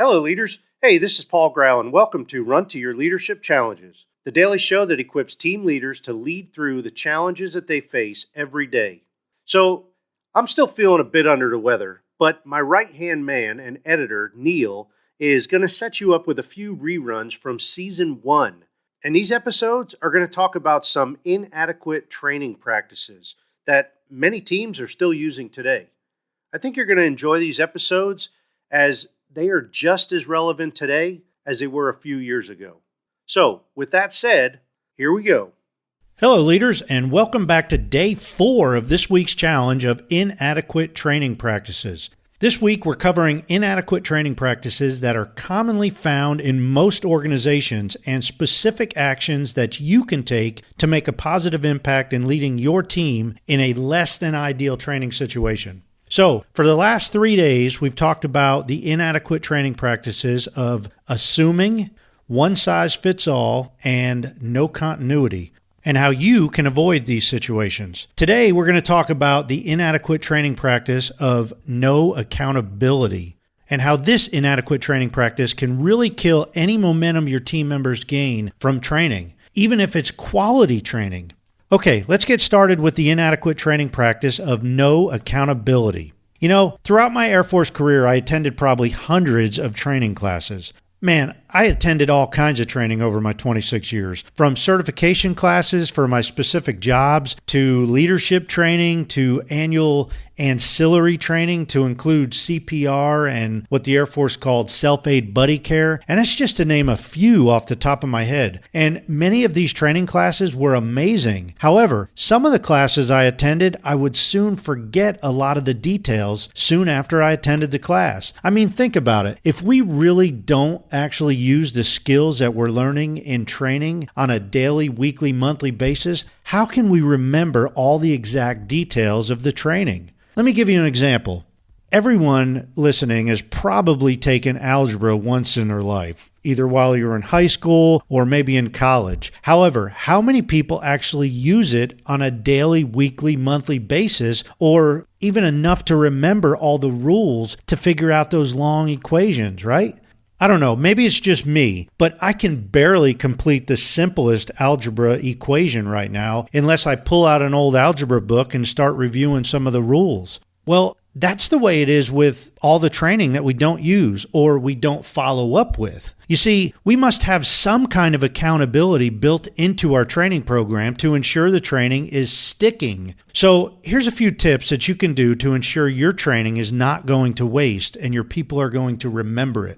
Hello, leaders. Hey, this is Paul Grau, and welcome to Run to Your Leadership Challenges, the daily show that equips team leaders to lead through the challenges that they face every day. So, I'm still feeling a bit under the weather, but my right-hand man and editor, Neil, is going to set you up with a few reruns from Season 1. And these episodes are going to talk about some inadequate training practices that many teams are still using today. I think you're going to enjoy these episodes as they are just as relevant today as they were a few years ago. So, with that said, here we go. Hello, leaders, and welcome back to Day 4 of this week's challenge of inadequate training practices. This week, we're covering inadequate training practices that are commonly found in most organizations and specific actions that you can take to make a positive impact in leading your team in a less than ideal training situation. So, for the last 3 days, we've talked about the inadequate training practices of assuming, one size fits all, and no continuity, and how you can avoid these situations. Today, we're going to talk about the inadequate training practice of no accountability, and how this inadequate training practice can really kill any momentum your team members gain from training, even if it's quality training. Okay, let's get started with the inadequate training practice of no accountability. You know, throughout my Air Force career, I attended probably hundreds of training classes. Man, I attended all kinds of training over my 26 years, from certification classes for my specific jobs to leadership training to annual ancillary training to include CPR and what the Air Force called self-aid buddy care. And that's just to name a few off the top of my head. And many of these training classes were amazing. However, some of the classes I attended, I would soon forget a lot of the details soon after I attended the class. I mean, think about it. If we really don't actually use the skills that we're learning in training on a daily, weekly, monthly basis, how can we remember all the exact details of the training? Let me give you an example. Everyone listening has probably taken algebra once in their life, either while you're in high school or maybe in college. However, how many people actually use it on a daily, weekly, monthly basis, or even enough to remember all the rules to figure out those long equations, right? I don't know, maybe it's just me, but I can barely complete the simplest algebra equation right now unless I pull out an old algebra book and start reviewing some of the rules. Well, that's the way it is with all the training that we don't use or we don't follow up with. You see, we must have some kind of accountability built into our training program to ensure the training is sticking. So here's a few tips that you can do to ensure your training is not going to waste and your people are going to remember it.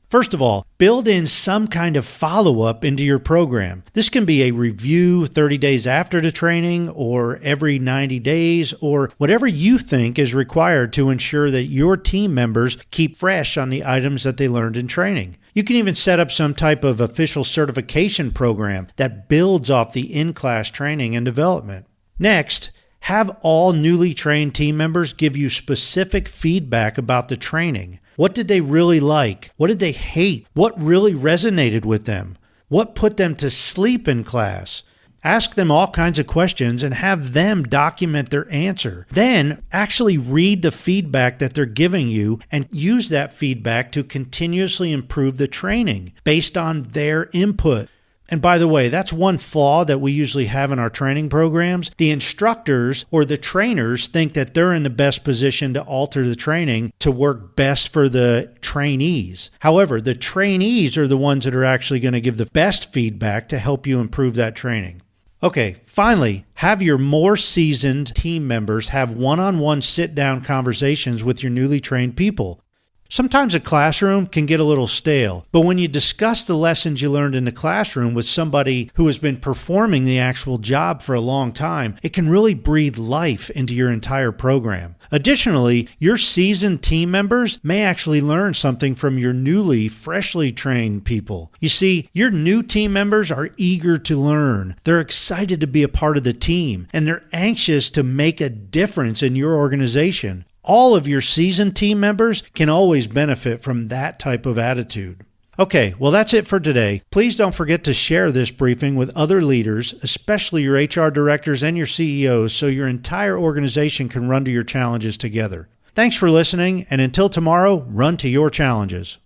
First of all, build in some kind of follow-up into your program. This can be a review 30 days after the training or every 90 days or whatever you think is required to ensure that your team members keep fresh on the items that they learned in training. You can even set up some type of official certification program that builds off the in-class training and development. Next, have all newly trained team members give you specific feedback about the training. What did they really like? What did they hate? What really resonated with them? What put them to sleep in class? Ask them all kinds of questions and have them document their answer. Then actually read the feedback that they're giving you and use that feedback to continuously improve the training based on their input. And by the way, that's one flaw that we usually have in our training programs. The instructors or the trainers think that they're in the best position to alter the training to work best for the trainees. However, the trainees are the ones that are actually going to give the best feedback to help you improve that training. Okay, finally, have your more seasoned team members have one-on-one sit-down conversations with your newly trained people. Sometimes a classroom can get a little stale, but when you discuss the lessons you learned in the classroom with somebody who has been performing the actual job for a long time, it can really breathe life into your entire program. Additionally, your seasoned team members may actually learn something from your newly, freshly trained people. You see, your new team members are eager to learn. They're excited to be a part of the team, and they're anxious to make a difference in your organization. All of your seasoned team members can always benefit from that type of attitude. Okay, well that's it for today. Please don't forget to share this briefing with other leaders, especially your HR directors and your CEOs, so your entire organization can run to your challenges together. Thanks for listening, and until tomorrow, run to your challenges.